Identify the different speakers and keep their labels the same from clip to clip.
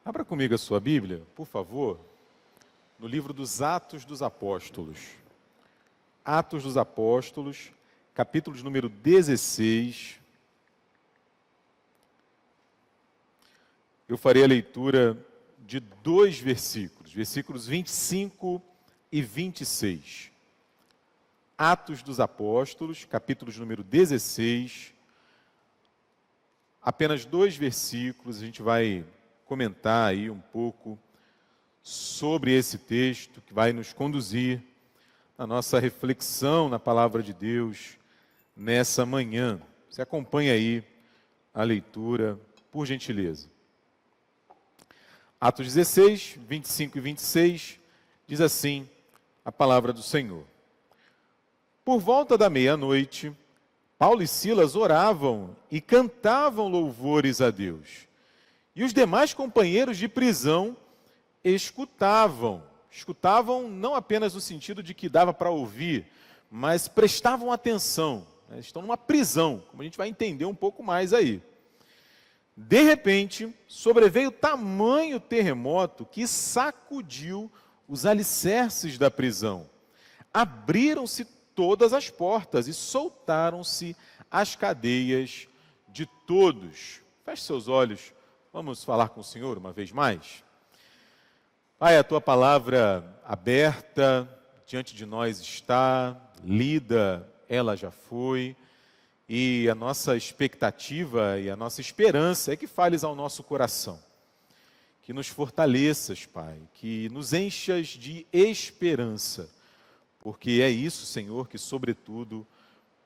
Speaker 1: Abra comigo a sua Bíblia, por favor, no livro dos Atos dos Apóstolos. Atos dos Apóstolos, capítulo de número 16. Eu farei a leitura de dois versículos, versículos 25 e 26. Atos dos Apóstolos, capítulo de número 16. Apenas dois versículos, a gente vai comentar aí um pouco sobre esse texto que vai nos conduzir na nossa reflexão na palavra de Deus nessa manhã. Você acompanha aí a leitura, por gentileza. Atos 16, 25 e 26, diz assim a palavra do Senhor. Por volta da meia-noite, Paulo e Silas oravam e cantavam louvores a Deus. E os demais companheiros de prisão escutavam não apenas no sentido de que dava para ouvir, mas prestavam atenção. Estão numa prisão, como a gente vai entender um pouco mais aí. De repente, sobreveio tamanho terremoto que sacudiu os alicerces da prisão. Abriram-se todas as portas e soltaram-se as cadeias de todos. Feche seus olhos, vamos falar com o Senhor uma vez mais. Pai, a Tua palavra aberta diante de nós está, lida, ela já foi, e a nossa expectativa e a nossa esperança é que fales ao nosso coração, que nos fortaleças, Pai, que nos enchas de esperança, porque é isso, Senhor, que sobretudo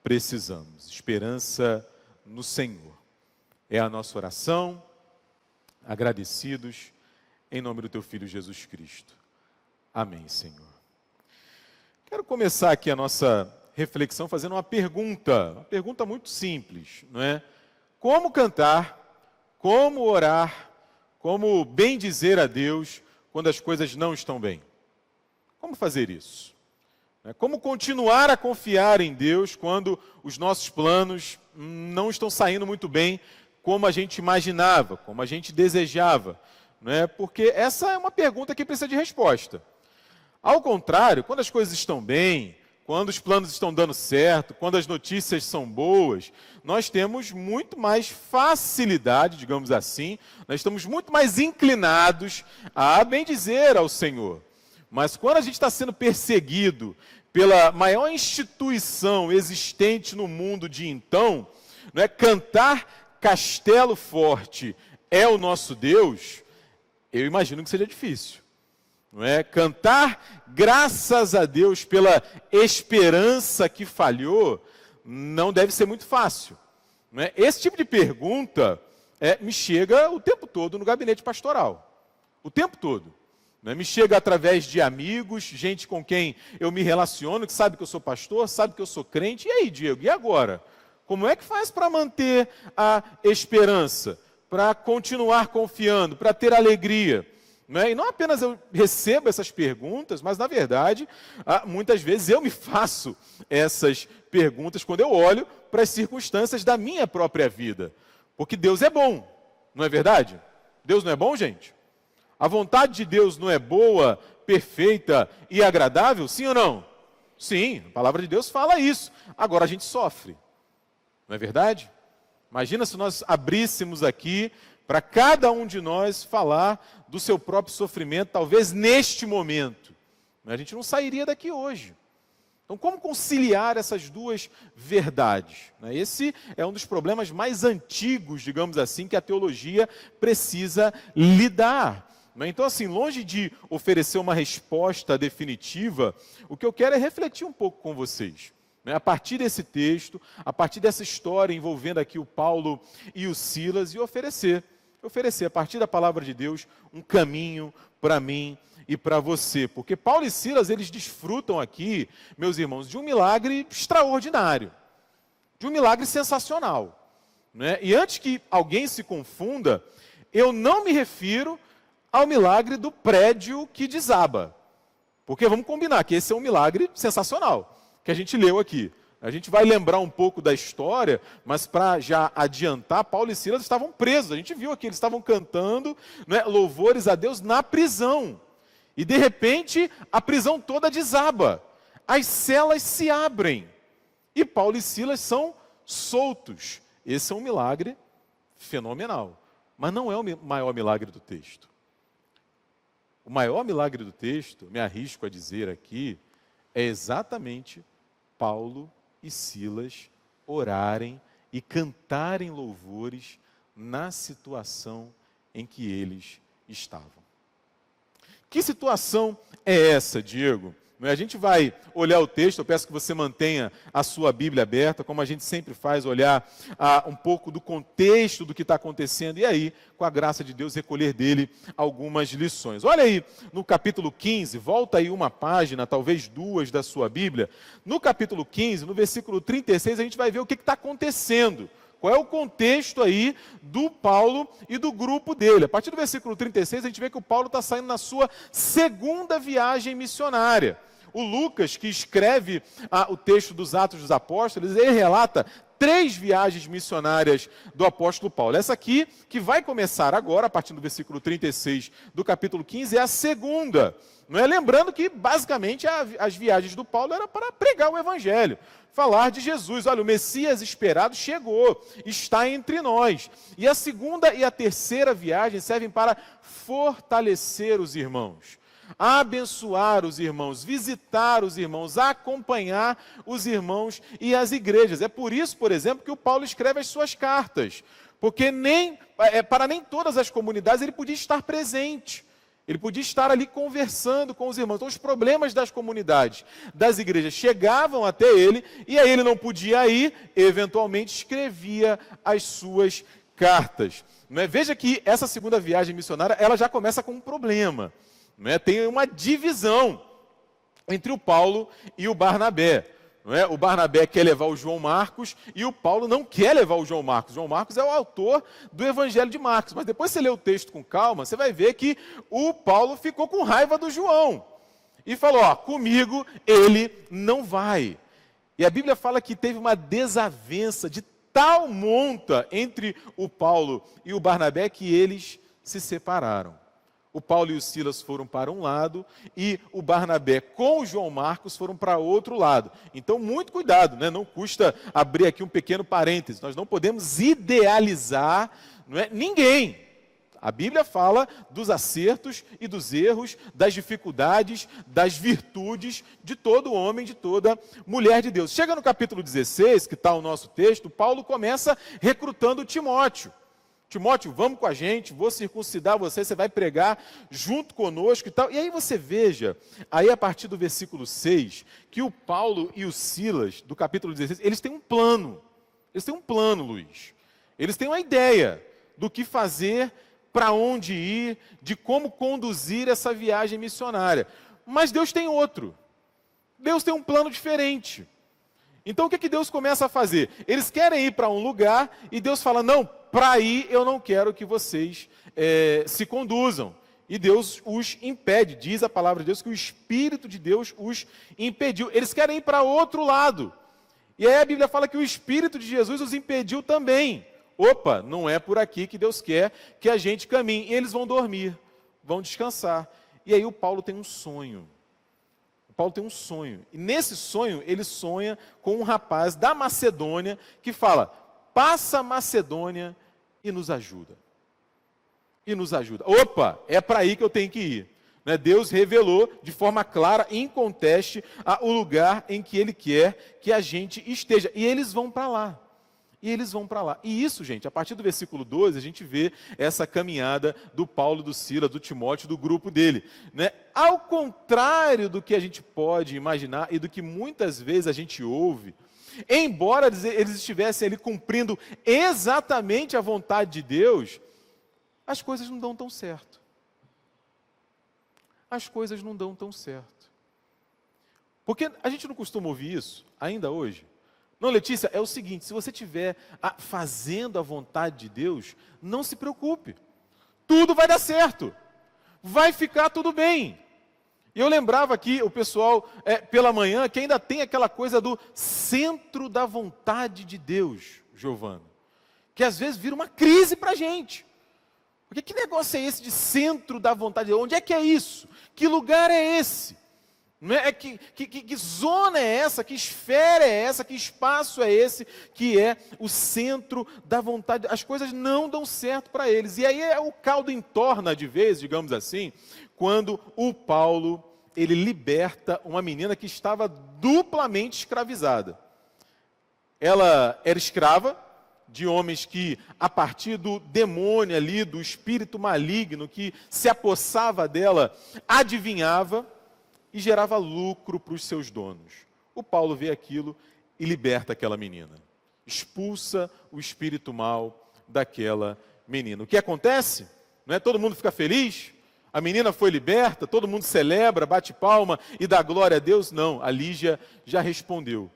Speaker 1: precisamos, esperança no Senhor. É a nossa oração, agradecidos, em nome do Teu Filho Jesus Cristo. Amém, Senhor. Quero começar aqui a nossa reflexão fazendo uma pergunta muito simples, não é? Como cantar, como orar, como bem dizer a Deus quando as coisas não estão bem? Como fazer isso? Como continuar a confiar em Deus quando os nossos planos não estão saindo muito bem como a gente imaginava, como a gente desejava? Não é? Porque essa é uma pergunta que precisa de resposta. Ao contrário, quando as coisas estão bem, quando os planos estão dando certo, quando as notícias são boas, nós temos muito mais facilidade, digamos assim, nós estamos muito mais inclinados a bendizer ao Senhor. Mas quando a gente está sendo perseguido pela maior instituição existente no mundo de então, não é? Cantar Castelo Forte é o nosso Deus, eu imagino que seja difícil. Não é? Cantar graças a Deus pela esperança que falhou não deve ser muito fácil. Não é? Esse tipo de pergunta me chega o tempo todo no gabinete pastoral. O tempo todo. Não é? Me chega através de amigos, gente com quem eu me relaciono, que sabe que eu sou pastor, sabe que eu sou crente. E aí, Diego, e agora? Como é que faz para manter a esperança? Para continuar confiando, para ter alegria? Não é? E não apenas eu recebo essas perguntas, mas, na verdade, muitas vezes eu me faço essas perguntas quando eu olho para as circunstâncias da minha própria vida. Porque Deus é bom, não é verdade? Deus não é bom, gente? A vontade de Deus não é boa, perfeita e agradável? Sim ou não? Sim, a palavra de Deus fala isso. Agora a gente sofre, não é verdade? Imagina se nós abríssemos aqui para cada um de nós falar do seu próprio sofrimento, talvez neste momento. A gente não sairia daqui hoje. Então, como conciliar essas duas verdades? Esse é um dos problemas mais antigos, digamos assim, que a teologia precisa lidar. Então, assim, longe de oferecer uma resposta definitiva, o que eu quero é refletir um pouco com vocês. A partir desse texto, a partir dessa história envolvendo aqui o Paulo e o Silas, e oferecer a partir da palavra de Deus um caminho para mim e para você. Porque Paulo e Silas, eles desfrutam aqui, meus irmãos, de um milagre extraordinário, de um milagre sensacional. Né? E antes que alguém se confunda, eu não me refiro ao milagre do prédio que desaba. Porque vamos combinar que esse é um milagre sensacional, que a gente leu aqui. A gente vai lembrar um pouco da história, mas para já adiantar, Paulo e Silas estavam presos. A gente viu aqui, eles estavam cantando, né, louvores a Deus na prisão. E de repente, a prisão toda desaba. As celas se abrem. E Paulo e Silas são soltos. Esse é um milagre fenomenal. Mas não é o maior milagre do texto. O maior milagre do texto, me arrisco a dizer aqui, é exatamente Paulo e Silas orarem e cantarem louvores na situação em que eles estavam. Que situação é essa, Diego? A gente vai olhar o texto, eu peço que você mantenha a sua Bíblia aberta, como a gente sempre faz, olhar um pouco do contexto do que está acontecendo, e aí, com a graça de Deus, recolher dele algumas lições. Olha aí, no capítulo 15, volta aí uma página, talvez duas da sua Bíblia. No capítulo 15, no versículo 36, a gente vai ver o que está acontecendo. Qual é o contexto aí do Paulo e do grupo dele? A partir do versículo 36, a gente vê que o Paulo está saindo na sua segunda viagem missionária. O Lucas, que escreve o texto dos Atos dos Apóstolos, ele relata 3 viagens missionárias do apóstolo Paulo. Essa aqui, que vai começar agora, a partir do versículo 36 do capítulo 15, é a segunda. Não é? Lembrando que, basicamente, as viagens do Paulo eram para pregar o Evangelho, falar de Jesus. Olha, o Messias esperado chegou, está entre nós. E a segunda e a terceira viagem servem para fortalecer os irmãos, abençoar os irmãos, visitar os irmãos, acompanhar os irmãos e as igrejas. É por isso, por exemplo, que o Paulo escreve as suas cartas, porque para nem todas as comunidades ele podia estar presente. Ele podia estar ali conversando com os irmãos. Então, os problemas das comunidades, das igrejas, chegavam até ele, e aí ele não podia ir, eventualmente escrevia as suas cartas. Não é? Veja que essa segunda viagem missionária, ela já começa com um problema. Não é? Tem uma divisão entre o Paulo e o Barnabé. Não é? O Barnabé quer levar o João Marcos e o Paulo não quer levar o João Marcos. João Marcos é o autor do Evangelho de Marcos. Mas depois você lê o texto com calma, você vai ver que o Paulo ficou com raiva do João. E falou, comigo ele não vai. E a Bíblia fala que teve uma desavença de tal monta entre o Paulo e o Barnabé que eles se separaram. O Paulo e o Silas foram para um lado e o Barnabé com o João Marcos foram para outro lado. Então, muito cuidado, né? Não custa abrir aqui um pequeno parêntese. Nós não podemos idealizar, não é, ninguém. A Bíblia fala dos acertos e dos erros, das dificuldades, das virtudes de todo homem, de toda mulher de Deus. Chega no capítulo 16, que está o nosso texto, Paulo começa recrutando Timóteo. Timóteo, vamos com a gente, vou circuncidar você, você vai pregar junto conosco e tal. E aí você veja, aí a partir do versículo 6, que o Paulo e o Silas, do capítulo 16, eles têm um plano. Eles têm um plano, Luiz. Eles têm uma ideia do que fazer, para onde ir, de como conduzir essa viagem missionária. Mas Deus tem outro. Deus tem um plano diferente. Então o que Deus começa a fazer? Eles querem ir para um lugar e Deus fala, não, para ir eu não quero que vocês se conduzam. E Deus os impede, diz a palavra de Deus que o Espírito de Deus os impediu. Eles querem ir para outro lado. E aí a Bíblia fala que o Espírito de Jesus os impediu também. Opa, não é por aqui que Deus quer que a gente caminhe. E eles vão dormir, vão descansar. E aí o Paulo tem um sonho. Paulo tem um sonho, e nesse sonho ele sonha com um rapaz da Macedônia que fala, passa a Macedônia e nos ajuda. E nos ajuda. Opa, é para aí que eu tenho que ir. Né? Deus revelou de forma clara, inconteste, o lugar em que Ele quer que a gente esteja. E eles vão para lá. E eles vão para lá. E isso, gente, a partir do versículo 12, a gente vê essa caminhada do Paulo, do Silas, do Timóteo, do grupo dele. Né? Ao contrário do que a gente pode imaginar e do que muitas vezes a gente ouve, embora eles estivessem ali cumprindo exatamente a vontade de Deus, as coisas não dão tão certo. As coisas não dão tão certo. Porque a gente não costuma ouvir isso, ainda hoje. Não, Letícia, é o seguinte, se você estiver fazendo a vontade de Deus, não se preocupe. Tudo vai dar certo. Vai ficar tudo bem. E eu lembrava aqui, o pessoal, pela manhã, que ainda tem aquela coisa do centro da vontade de Deus, Giovana, que às vezes vira uma crise para a gente. Porque que negócio é esse de centro da vontade de Deus? Onde é que é isso? Que lugar é esse? Não é? Que zona é essa? Que esfera é essa? Que espaço é esse que é o centro da vontade? As coisas não dão certo para eles. E aí o caldo entorna de vez, digamos assim, quando o Paulo, ele liberta uma menina que estava duplamente escravizada. Ela era escrava de homens que, a partir do demônio ali, do espírito maligno que se apossava dela, adivinhava e gerava lucro para os seus donos. O Paulo vê aquilo e liberta aquela menina. Expulsa o espírito mal daquela menina. O que acontece? Não é? Todo mundo fica feliz? A menina foi liberta, todo mundo celebra, bate palma e dá glória a Deus? Não, a Lígia já respondeu.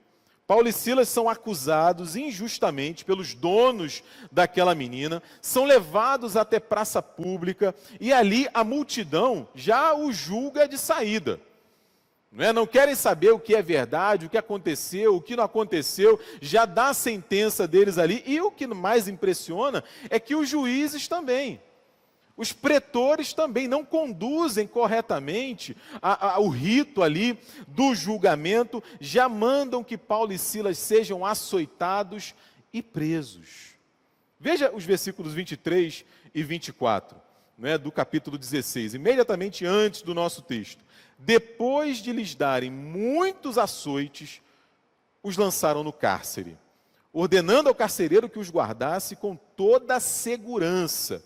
Speaker 1: Paulo e Silas são acusados injustamente pelos donos daquela menina, são levados até praça pública e ali a multidão já o julga de saída. Não querem saber o que é verdade, o que aconteceu, o que não aconteceu, já dá a sentença deles ali. E o que mais impressiona é que os juízes também, os pretores também não conduzem corretamente o rito ali do julgamento, já mandam que Paulo e Silas sejam açoitados e presos. Veja os versículos 23 e 24, do capítulo 16, imediatamente antes do nosso texto. Depois de lhes darem muitos açoites, os lançaram no cárcere, ordenando ao carcereiro que os guardasse com toda a segurança.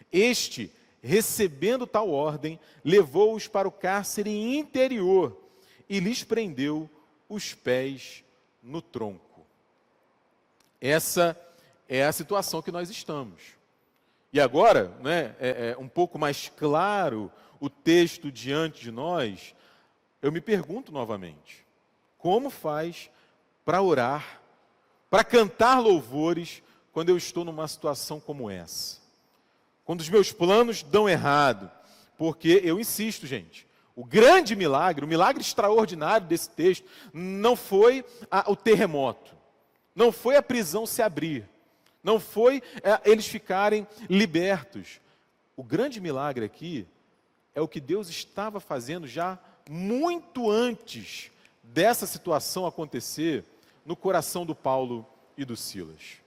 Speaker 1: Este, recebendo tal ordem, levou-os para o cárcere interior e lhes prendeu os pés no tronco. Essa é a situação que nós estamos. E agora, é um pouco mais claro o texto diante de nós, eu me pergunto novamente, como faz para orar, para cantar louvores, quando eu estou numa situação como essa? Quando os meus planos dão errado, porque eu insisto, gente, o grande milagre, o milagre extraordinário desse texto, não foi o terremoto, não foi a prisão se abrir, não foi eles ficarem libertos. O grande milagre aqui é o que Deus estava fazendo já muito antes dessa situação acontecer no coração do Paulo e do Silas.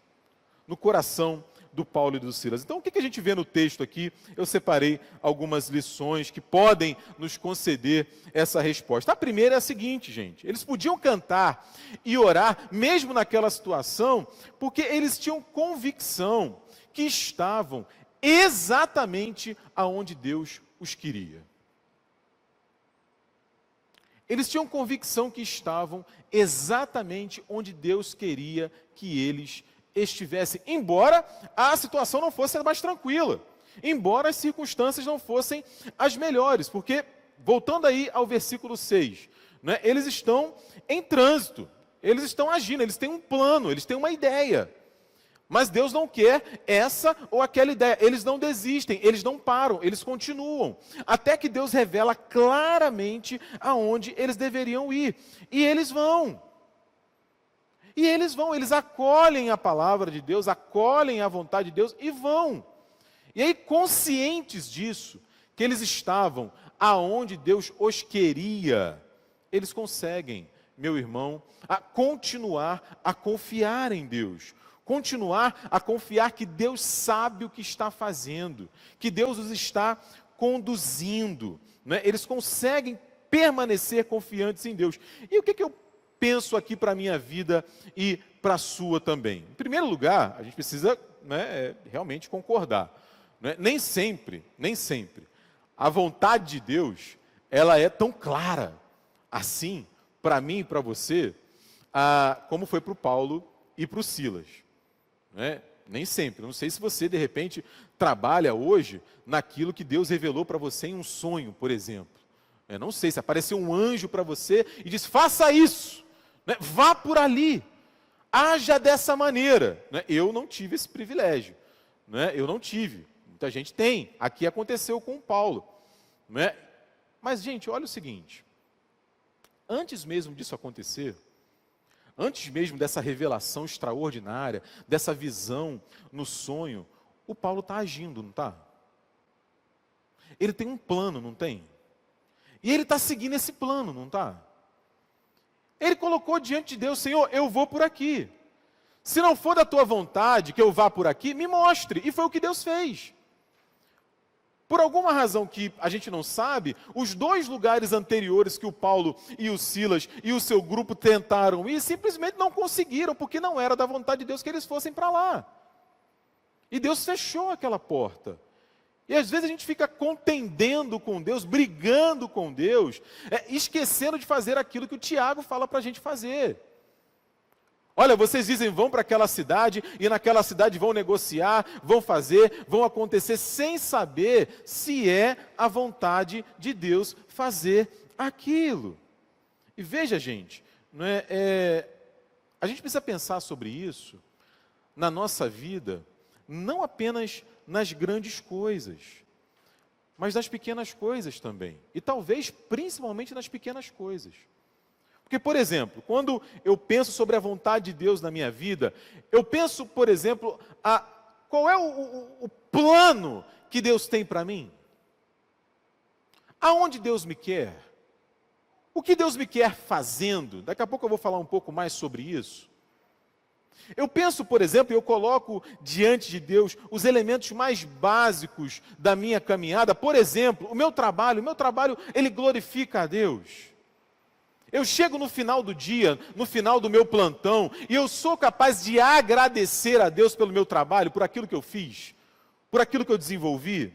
Speaker 1: No coração do Paulo e do Silas. Então, o que a gente vê no texto aqui? Eu separei algumas lições que podem nos conceder essa resposta. A primeira é a seguinte, gente. Eles podiam cantar e orar, mesmo naquela situação, porque eles tinham convicção que estavam exatamente aonde Deus os queria. Eles tinham convicção que estavam exatamente onde Deus queria que eles estivessem, embora a situação não fosse a mais tranquila, embora as circunstâncias não fossem as melhores, porque, voltando aí ao versículo 6, eles estão em trânsito, eles estão agindo, eles têm um plano, eles têm uma ideia. Mas Deus não quer essa ou aquela ideia. Eles não desistem, eles não param, eles continuam. Até que Deus revela claramente aonde eles deveriam ir. E eles vão. E eles vão, eles acolhem a palavra de Deus, acolhem a vontade de Deus e vão. E aí, conscientes disso, que eles estavam aonde Deus os queria, eles conseguem, meu irmão, a continuar a confiar em Deus. Continuar a confiar que Deus sabe o que está fazendo, que Deus os está conduzindo. Eles conseguem permanecer confiantes em Deus. E o que eu penso aqui para a minha vida e para a sua também? Em primeiro lugar, a gente precisa realmente concordar. Nem sempre, a vontade de Deus, ela é tão clara assim, para mim e para você, como foi para o Paulo e para o Silas. Nem sempre. Não sei se você, de repente, trabalha hoje naquilo que Deus revelou para você em um sonho, por exemplo. Não sei se apareceu um anjo para você e disse, faça isso, vá por ali, haja dessa maneira. Eu não tive esse privilégio, eu não tive. Muita gente tem. Aqui aconteceu com o Paulo. Mas, gente, olha o seguinte, antes mesmo disso acontecer, antes mesmo dessa revelação extraordinária, dessa visão no sonho, o Paulo está agindo, não está? Ele tem um plano, não tem? E ele está seguindo esse plano, não está? Ele colocou diante de Deus, Senhor, eu vou por aqui. Se não for da tua vontade que eu vá por aqui, me mostre. E foi o que Deus fez. Por alguma razão que a gente não sabe, os 2 lugares anteriores que o Paulo e o Silas e o seu grupo tentaram ir, simplesmente não conseguiram, porque não era da vontade de Deus que eles fossem para lá. E Deus fechou aquela porta. E às vezes a gente fica contendendo com Deus, brigando com Deus, esquecendo de fazer aquilo que o Tiago fala para a gente fazer. Olha, vocês dizem, vão para aquela cidade, e naquela cidade vão negociar, vão fazer, vão acontecer, sem saber se é a vontade de Deus fazer aquilo. E veja, gente, não a gente precisa pensar sobre isso na nossa vida, não apenas nas grandes coisas, mas nas pequenas coisas também. E talvez principalmente nas pequenas coisas. Porque, por exemplo, quando eu penso sobre a vontade de Deus na minha vida, eu penso, por exemplo, qual é o plano que Deus tem para mim? Aonde Deus me quer? O que Deus me quer fazendo? Daqui a pouco eu vou falar um pouco mais sobre isso. Eu penso, por exemplo, eu coloco diante de Deus os elementos mais básicos da minha caminhada. Por exemplo, o meu trabalho, ele glorifica a Deus. Eu chego no final do dia, no final do meu plantão, e eu sou capaz de agradecer a Deus pelo meu trabalho, por aquilo que eu fiz, por aquilo que eu desenvolvi.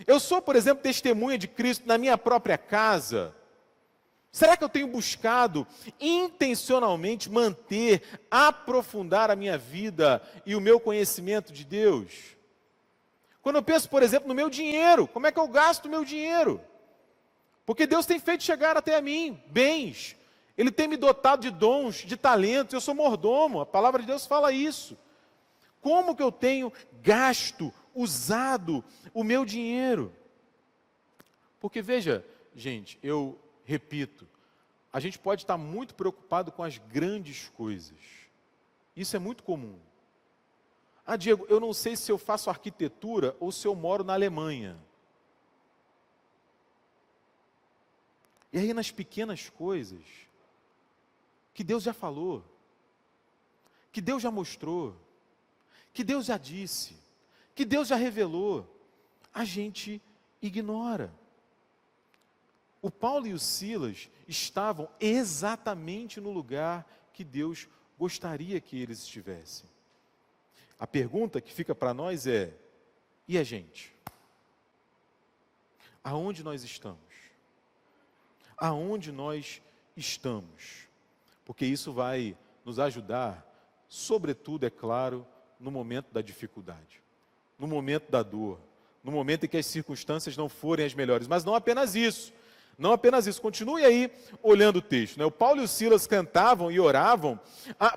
Speaker 1: Eu sou, por exemplo, testemunha de Cristo na minha própria casa. Será que eu tenho buscado intencionalmente manter, aprofundar a minha vida e o meu conhecimento de Deus? Quando eu penso, por exemplo, no meu dinheiro, como é que eu gasto o meu dinheiro? Porque Deus tem feito chegar até a mim bens. Ele tem me dotado de dons, de talentos. Eu sou mordomo, a palavra de Deus fala isso. Como que eu tenho gasto, usado o meu dinheiro? Porque veja, gente, eu repito, a gente pode estar muito preocupado com as grandes coisas. Isso é muito comum. Ah, Diego, eu não sei se eu faço arquitetura ou se eu moro na Alemanha. E aí nas pequenas coisas, que Deus já falou, que Deus já mostrou, que Deus já disse, que Deus já revelou, a gente ignora. O Paulo e o Silas estavam exatamente no lugar que Deus gostaria que eles estivessem. A pergunta que fica para nós é, e a gente? Aonde nós estamos? Aonde nós estamos? Porque isso vai nos ajudar, sobretudo, é claro, no momento da dificuldade, no momento da dor, no momento em que as circunstâncias não forem as melhores. Mas não apenas isso, não apenas isso. Continue aí olhando o texto, né? O Paulo e o Silas cantavam e oravam,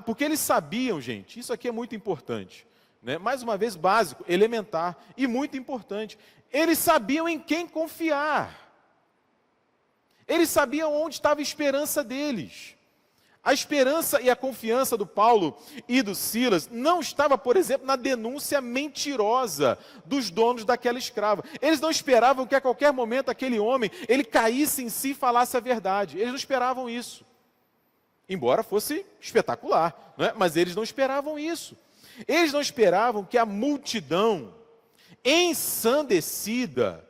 Speaker 1: porque eles sabiam, gente, isso aqui é muito importante, né? Mais uma vez básico, elementar e muito importante. Eles sabiam em quem confiar. Eles sabiam onde estava a esperança deles. A esperança e a confiança do Paulo e do Silas não estava, por exemplo, na denúncia mentirosa dos donos daquela escrava. Eles não esperavam que a qualquer momento aquele homem, ele caísse em si e falasse a verdade. Eles não esperavam isso. Embora fosse espetacular, não é? Mas eles não esperavam isso. Eles não esperavam que a multidão ensandecida,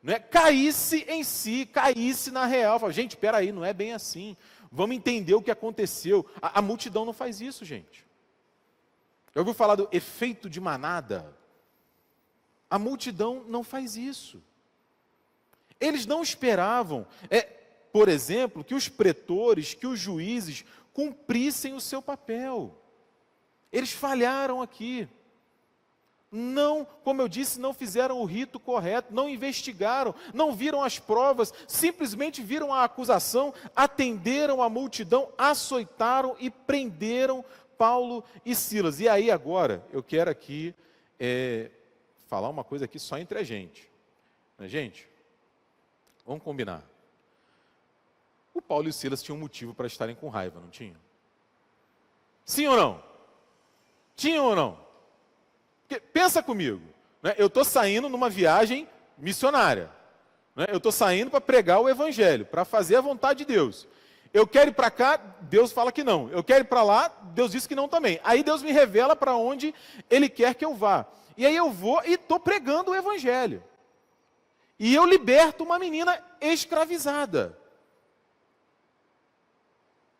Speaker 1: não é, caísse em si, caísse na real. Fala, gente, espera aí, não é bem assim. Vamos entender o que aconteceu. A multidão não faz isso, gente. Já ouviu falar do efeito de manada? A multidão não faz isso. Eles não esperavam, por exemplo, que os pretores, que os juízes cumprissem o seu papel. Eles falharam aqui. Não, como eu disse, não fizeram o rito correto, não investigaram, não viram as provas, simplesmente viram a acusação, atenderam a multidão, açoitaram e prenderam Paulo e Silas. E aí agora, eu quero aqui falar uma coisa aqui só entre a gente. Né, gente? Vamos combinar. O Paulo e o Silas tinham motivo para estarem com raiva, não tinham? Sim ou não? Tinham ou não? Porque, pensa comigo, né? Eu estou saindo numa viagem missionária. Né? Eu estou saindo para pregar o Evangelho, para fazer a vontade de Deus. Eu quero ir para cá, Deus fala que não. Eu quero ir para lá, Deus diz que não também. Aí Deus me revela para onde Ele quer que eu vá. E aí eu vou e estou pregando o Evangelho. E eu liberto uma menina escravizada.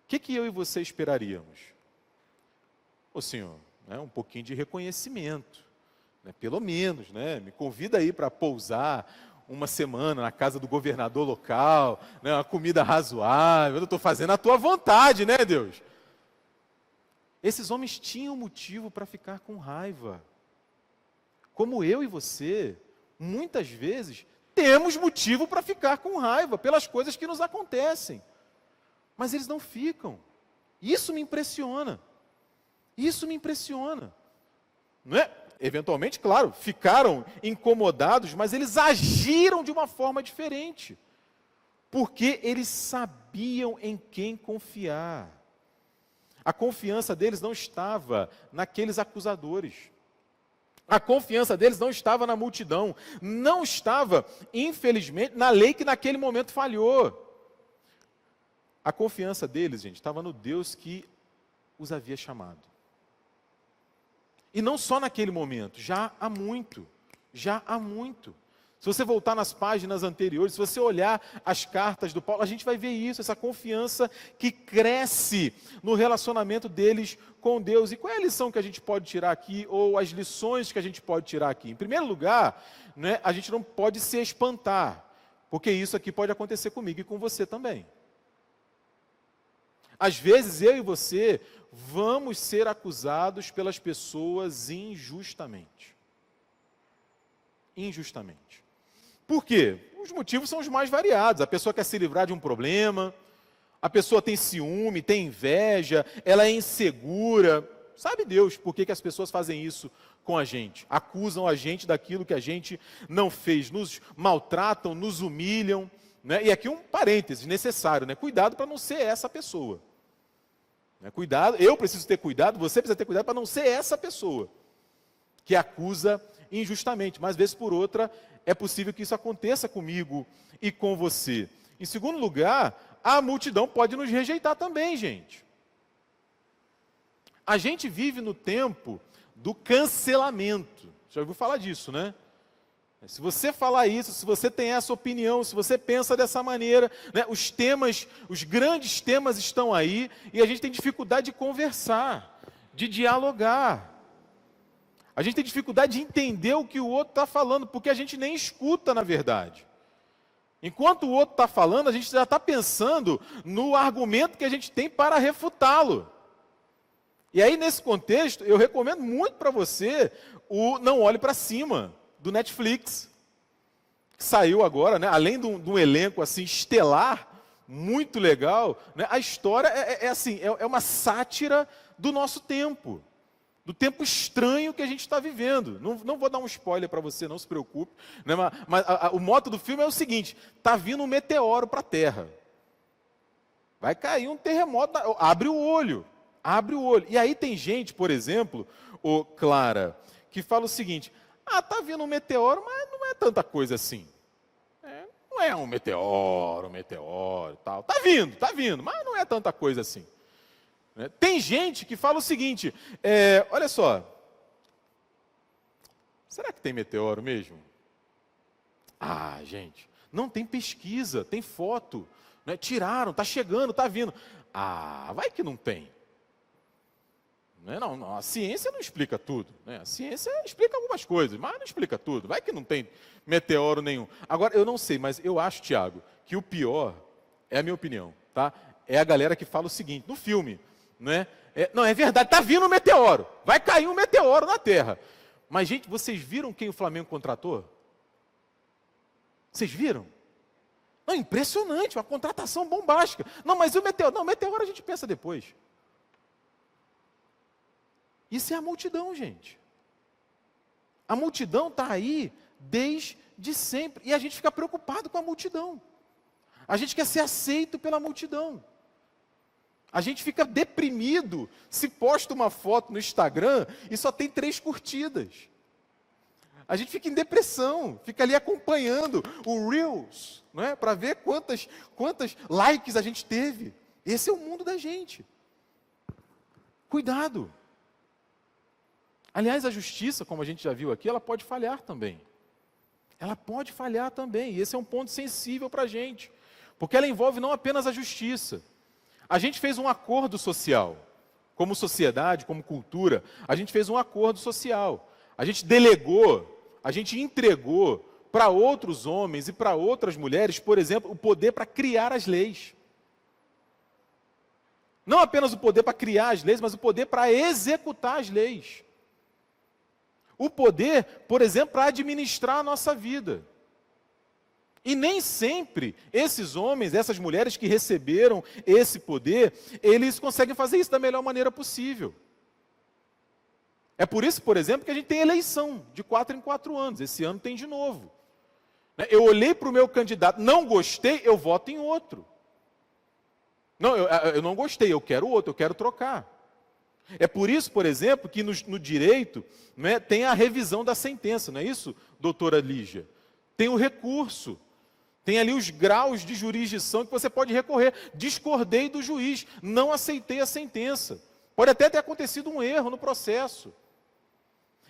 Speaker 1: O que eu e você esperaríamos? Ô Senhor, né, um pouquinho de reconhecimento. Né, pelo menos, né, me convida aí para pousar uma semana na casa do governador local, né, uma comida razoável, eu estou fazendo a tua vontade, né, Deus? Esses homens tinham motivo para ficar com raiva. Como eu e você, muitas vezes, temos motivo para ficar com raiva pelas coisas que nos acontecem. Mas eles não ficam. Isso me impressiona. Isso me impressiona. Não é? Eventualmente, claro, ficaram incomodados, mas eles agiram de uma forma diferente. Porque eles sabiam em quem confiar. A confiança deles não estava naqueles acusadores. A confiança deles não estava na multidão. Não estava, infelizmente, na lei que naquele momento falhou. A confiança deles, gente, estava no Deus que os havia chamado. E não só naquele momento, já há muito. Já há muito. Se você voltar nas páginas anteriores, se você olhar as cartas do Paulo, a gente vai ver isso, essa confiança que cresce no relacionamento deles com Deus. E qual é a lição que a gente pode tirar aqui, ou as lições que a gente pode tirar aqui? Em primeiro lugar, né, a gente não pode se espantar, porque isso aqui pode acontecer comigo e com você também. Às vezes, eu e você vamos ser acusados pelas pessoas injustamente. Injustamente. Por quê? Os motivos são os mais variados. A pessoa quer se livrar de um problema, a pessoa tem ciúme, tem inveja, ela é insegura. Sabe Deus por que as pessoas fazem isso com a gente? Acusam a gente daquilo que a gente não fez, nos maltratam, nos humilham. Né? E aqui um parêntese necessário, né? Cuidado para não ser essa pessoa. Cuidado, eu preciso ter cuidado, você precisa ter cuidado para não ser essa pessoa que acusa injustamente. Mas, vez por outra, é possível que isso aconteça comigo e com você. Em segundo lugar, a multidão pode nos rejeitar também, gente. A gente vive no tempo do cancelamento. Já ouviu falar disso, né? Se você falar isso, se você tem essa opinião, se você pensa dessa maneira, né, os grandes temas estão aí e a gente tem dificuldade de conversar, de dialogar. A gente tem dificuldade de entender o que o outro está falando, porque a gente nem escuta, na verdade. Enquanto o outro está falando, a gente já está pensando no argumento que a gente tem para refutá-lo. E aí, nesse contexto, eu recomendo muito para você o Não Olhe para Cima, do Netflix, que saiu agora, né? Além de um elenco assim estelar, muito legal, né? A história é uma sátira do nosso tempo, do tempo estranho que a gente está vivendo. Não vou dar um spoiler para você, não se preocupe, né? Mas o moto do filme é o seguinte: está vindo um meteoro para a Terra, vai cair um terremoto, abre o olho. E aí tem gente, por exemplo, Clara, que fala o seguinte: está vindo um meteoro, mas não é tanta coisa assim. Não é um meteoro e tal. Está vindo, mas não é tanta coisa assim. Tem gente que fala o seguinte, olha só, será que tem meteoro mesmo? Gente, não tem pesquisa, tem foto. Né? Tiraram, está chegando, está vindo. Vai que não tem. Não, a ciência não explica tudo. Né? A ciência explica algumas coisas, mas não explica tudo. Vai que não tem meteoro nenhum. Agora, eu não sei, mas eu acho, Tiago, que o pior, é a minha opinião, tá? É a galera que fala o seguinte, no filme, né? Não, é verdade, está vindo um meteoro. Vai cair um meteoro na Terra. Mas, gente, vocês viram quem o Flamengo contratou? Vocês viram? Não, impressionante, uma contratação bombástica. Não, mas e o meteoro? Não, o meteoro a gente pensa depois. Isso é a multidão, gente. A multidão está aí desde sempre. E a gente fica preocupado com a multidão. A gente quer ser aceito pela multidão. A gente fica deprimido se posta uma foto no Instagram e só tem 3 curtidas. A gente fica em depressão, fica ali acompanhando o Reels, não é? Para ver quantas likes a gente teve. Esse é o mundo da gente. Cuidado. Aliás, a justiça, como a gente já viu aqui, ela pode falhar também. Ela pode falhar também, e esse é um ponto sensível para a gente, porque ela envolve não apenas a justiça. A gente fez um acordo social, como sociedade, como cultura, a gente fez um acordo social. A gente delegou, a gente entregou para outros homens e para outras mulheres, por exemplo, o poder para criar as leis. Não apenas o poder para criar as leis, mas o poder para executar as leis. O poder, por exemplo, para administrar a nossa vida. E nem sempre esses homens, essas mulheres que receberam esse poder, eles conseguem fazer isso da melhor maneira possível. É por isso, por exemplo, que a gente tem eleição de 4 em 4 anos. Esse ano tem de novo. Eu olhei para o meu candidato, não gostei, eu voto em outro. Não, eu não gostei, eu quero outro, eu quero trocar. É por isso, por exemplo, que no direito, né, tem a revisão da sentença, não é isso, doutora Lígia? Tem o recurso, tem ali os graus de jurisdição que você pode recorrer. Discordei do juiz, não aceitei a sentença. Pode até ter acontecido um erro no processo.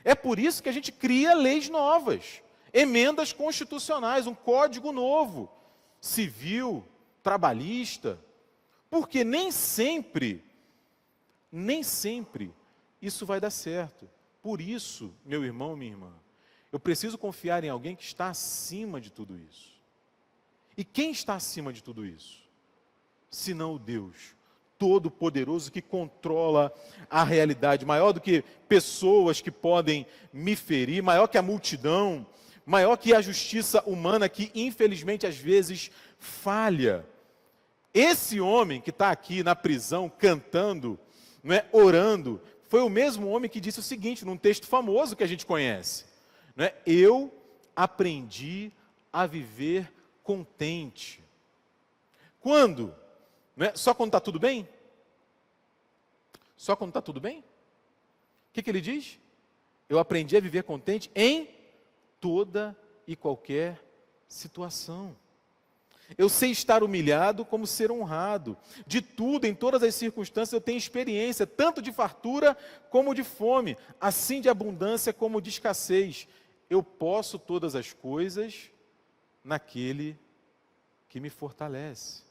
Speaker 1: É por isso que a gente cria leis novas, emendas constitucionais, um código novo, civil, trabalhista, porque nem sempre isso vai dar certo. Por isso, meu irmão, minha irmã, eu preciso confiar em alguém que está acima de tudo isso. E quem está acima de tudo isso? Senão o Deus Todo-Poderoso que controla a realidade, maior do que pessoas que podem me ferir, maior que a multidão, maior que a justiça humana que infelizmente às vezes falha. Esse homem que está aqui na prisão cantando, não é, orando, foi o mesmo homem que disse o seguinte, num texto famoso que a gente conhece, não é? Eu aprendi a viver contente. Quando? Não é? Só quando está tudo bem? Só quando está tudo bem? O que ele diz? Eu aprendi a viver contente em toda e qualquer situação. Eu sei estar humilhado como ser honrado. De tudo, em todas as circunstâncias, eu tenho experiência, tanto de fartura como de fome, assim de abundância como de escassez. Eu posso todas as coisas naquele que me fortalece.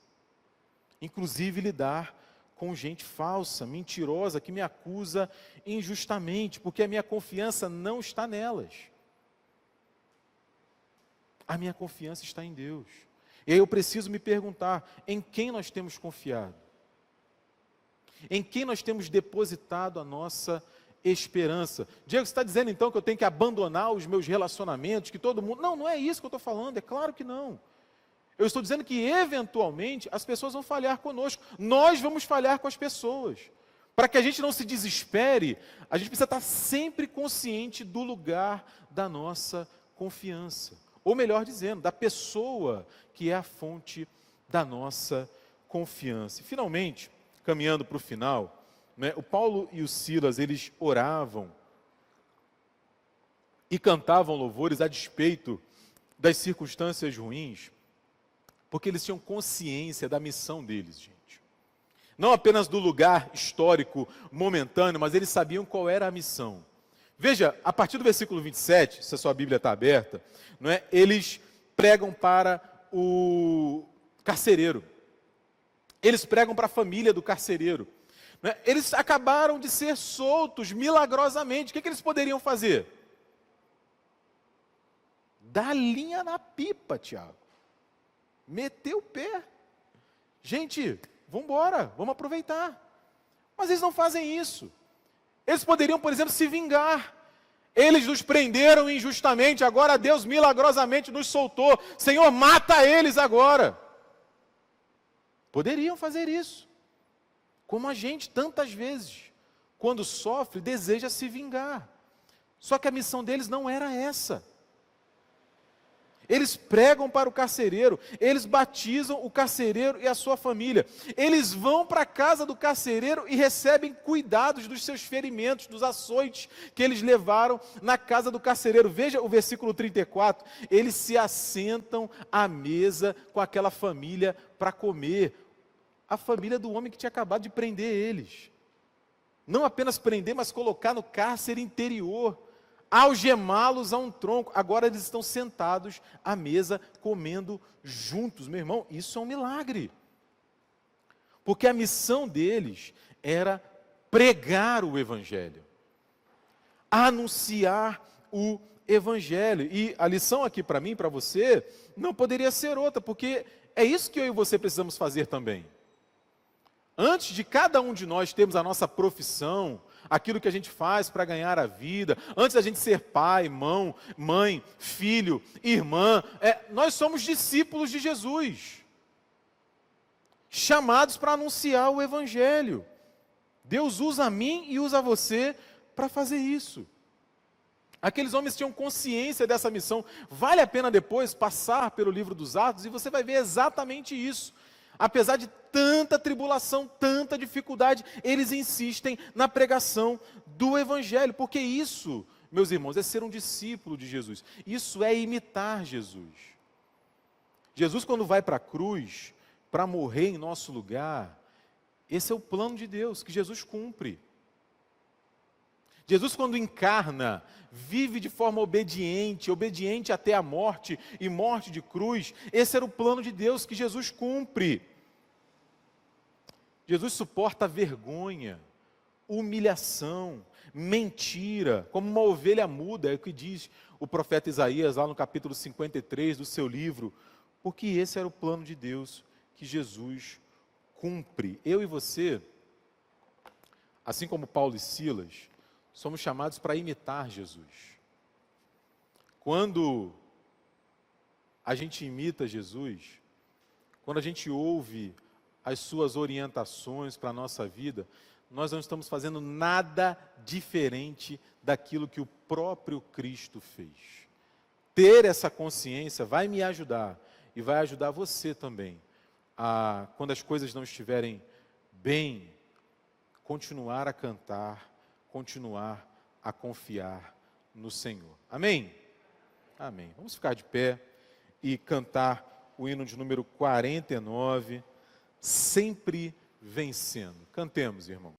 Speaker 1: Inclusive lidar com gente falsa, mentirosa, que me acusa injustamente, porque a minha confiança não está nelas. A minha confiança está em Deus. E aí eu preciso me perguntar, em quem nós temos confiado? Em quem nós temos depositado a nossa esperança? Diego, você está dizendo então que eu tenho que abandonar os meus relacionamentos, que todo mundo... Não, não é isso que eu estou falando, é claro que não. Eu estou dizendo que eventualmente as pessoas vão falhar conosco. Nós vamos falhar com as pessoas. Para que a gente não se desespere, a gente precisa estar sempre consciente do lugar da nossa confiança. Ou melhor dizendo, da pessoa que é a fonte da nossa confiança. E finalmente, caminhando para o final, né, o Paulo e o Silas, eles oravam e cantavam louvores a despeito das circunstâncias ruins, porque eles tinham consciência da missão deles, gente. Não apenas do lugar histórico momentâneo, mas eles sabiam qual era a missão. Veja, a partir do versículo 27, se a sua Bíblia está aberta, não é? Eles pregam para o carcereiro. Eles pregam para a família do carcereiro. Não é? Eles acabaram de ser soltos milagrosamente. O que eles poderiam fazer? Dar linha na pipa, Tiago. Meter o pé. Gente, vamos embora, vamos aproveitar. Mas eles não fazem isso. Eles poderiam, por exemplo, se vingar. Eles nos prenderam injustamente, agora Deus milagrosamente nos soltou. Senhor, mata eles agora. Poderiam fazer isso. Como a gente, tantas vezes, quando sofre, deseja se vingar. Só que a missão deles não era essa. Eles pregam para o carcereiro, eles batizam o carcereiro e a sua família. Eles vão para a casa do carcereiro e recebem cuidados dos seus ferimentos, dos açoites que eles levaram na casa do carcereiro. Veja o versículo 34. Eles se assentam à mesa com aquela família para comer. A família do homem que tinha acabado de prender eles. Não apenas prender, mas colocar no cárcere interior. Algemá-los a um tronco. Agora eles estão sentados à mesa, comendo juntos. Meu irmão, isso é um milagre. Porque a missão deles era pregar o Evangelho. Anunciar o Evangelho. E a lição aqui para mim, para você, não poderia ser outra, porque é isso que eu e você precisamos fazer também. Antes de cada um de nós termos a nossa profissão, aquilo que a gente faz para ganhar a vida, antes da gente ser pai, mãe, filho, irmã, nós somos discípulos de Jesus, chamados para anunciar o Evangelho. Deus usa a mim e usa você para fazer isso. Aqueles homens tinham consciência dessa missão. Vale a pena depois passar pelo livro dos Atos e você vai ver exatamente isso. Apesar de tanta tribulação, tanta dificuldade, eles insistem na pregação do Evangelho, porque isso, meus irmãos, é ser um discípulo de Jesus. Isso é imitar Jesus. Jesus, quando vai para a cruz, para morrer em nosso lugar, esse é o plano de Deus, que Jesus cumpre. Jesus, quando encarna, vive de forma obediente, obediente até a morte e morte de cruz. Esse era o plano de Deus que Jesus cumpre. Jesus suporta vergonha, humilhação, mentira, como uma ovelha muda, é o que diz o profeta Isaías lá no capítulo 53 do seu livro, porque esse era o plano de Deus que Jesus cumpre. Eu e você, assim como Paulo e Silas, somos chamados para imitar Jesus. Quando a gente imita Jesus, quando a gente ouve as suas orientações para a nossa vida, nós não estamos fazendo nada diferente daquilo que o próprio Cristo fez. Ter essa consciência vai me ajudar e vai ajudar você também a, quando as coisas não estiverem bem, continuar a cantar, continuar a confiar no Senhor. Amém? Amém. Vamos ficar de pé e cantar o hino de número 49, Sempre Vencendo. Cantemos, irmão.